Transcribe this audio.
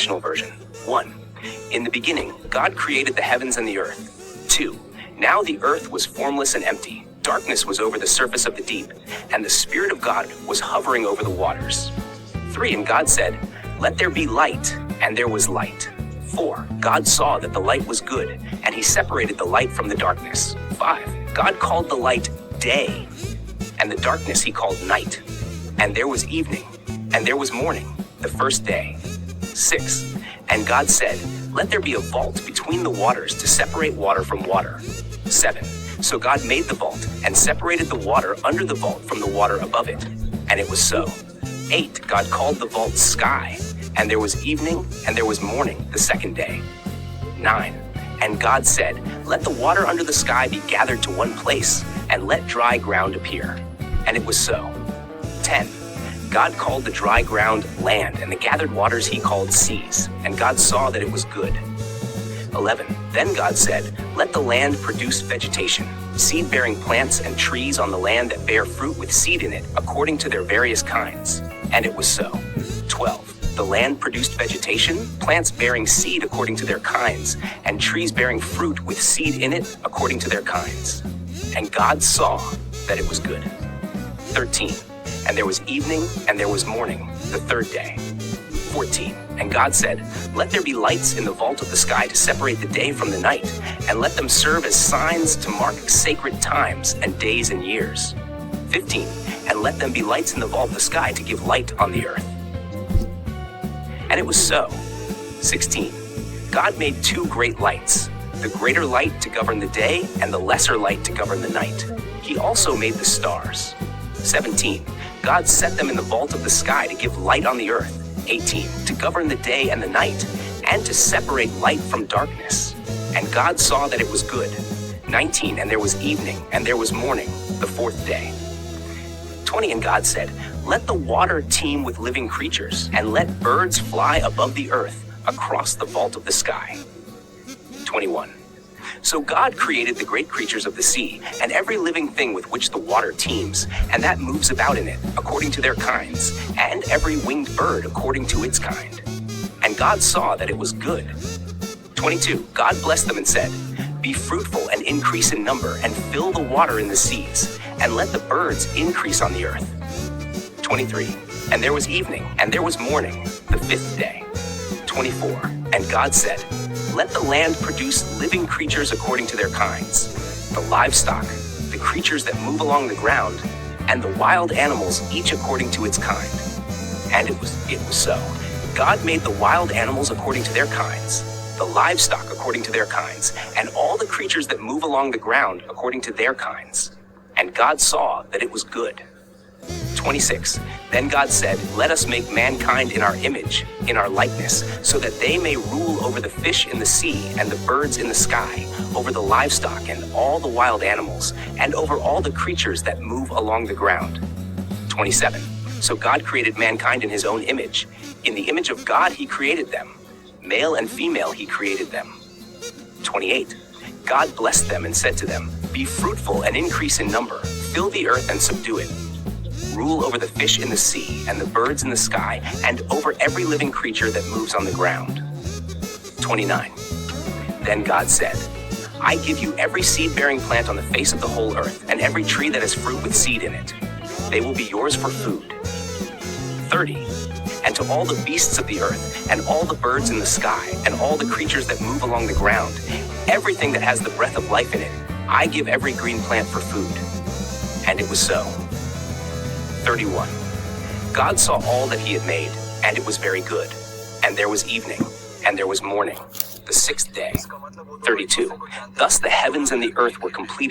International Version. 1. In the beginning, God created the heavens and the earth. 2. Now the earth was formless and empty. Darkness was over the surface of the deep, and the Spirit of God was hovering over the waters. 3. And God said, "Let there be light," and there was light. 4. God saw that the light was good, and he separated the light from the darkness. 5. God called the light day, and the darkness he called night. And there was evening, and there was morning, the first day. 6. And God said, "Let there be a vault between the waters to separate water from water." 7. So God made the vault and separated the water under the vault from the water above it. And it was so. 8. God called the vault sky, and there was evening and there was morning the second day. 9. And God said, "Let the water under the sky be gathered to one place, and let dry ground appear." And it was so. 10. God called the dry ground land, and the gathered waters he called seas. And God saw that it was good. 11. Then God said, "Let the land produce vegetation, seed-bearing plants and trees on the land that bear fruit with seed in it, according to their various kinds." And it was so. 12. The land produced vegetation, plants bearing seed according to their kinds, and trees bearing fruit with seed in it according to their kinds. And God saw that it was good. 13. And there was evening and there was morning, the third day. 14. And God said, "Let there be lights in the vault of the sky to separate the day from the night, and let them serve as signs to mark sacred times and days and years." 15. And let them be lights in the vault of the sky to give light on the earth. And it was so. 16. God made two great lights, the greater light to govern the day and the lesser light to govern the night. He also made the stars. 17. God set them in the vault of the sky to give light on the earth. 18. To govern the day and the night, and to separate light from darkness. And God saw that it was good. 19. And there was evening and there was morning, the fourth day. 20. And God said, "Let the water teem with living creatures, and let birds fly above the earth across the vault of the sky." 21. So God created the great creatures of the sea, and every living thing with which the water teems, and that moves about in it, according to their kinds, and every winged bird according to its kind. And God saw that it was good. 22. God blessed them and said, "Be fruitful and increase in number, and fill the water in the seas, and let the birds increase on the earth." 23. And there was evening, and there was morning, the fifth day. 24. And God said, "Let the land produce living creatures according to their kinds, the livestock, the creatures that move along the ground, and the wild animals, each according to its kind." And it was so. God made the wild animals according to their kinds, the livestock according to their kinds, and all the creatures that move along the ground according to their kinds. And God saw that it was good. 26. Then God said, "Let us make mankind in our image, in our likeness, so that they may rule over the fish in the sea and the birds in the sky, over the livestock and all the wild animals, and over all the creatures that move along the ground." 27. So God created mankind in his own image. In the image of God he created them. Male and female he created them. 28. God blessed them and said to them, "Be fruitful and increase in number, fill the earth and subdue it. Rule over the fish in the sea and the birds in the sky, and over every living creature that moves on the ground." 29. Then God said, "I give you every seed-bearing plant on the face of the whole earth, and every tree that has fruit with seed in it. They will be yours for food." 30. And to all the beasts of the earth, and all the birds in the sky, and all the creatures that move along the ground, everything that has the breath of life in it, I give every green plant for food. And it was so. 31. God saw all that he had made, and it was very good. And there was evening, and there was morning, the sixth day. 32. Thus the heavens and the earth were completed.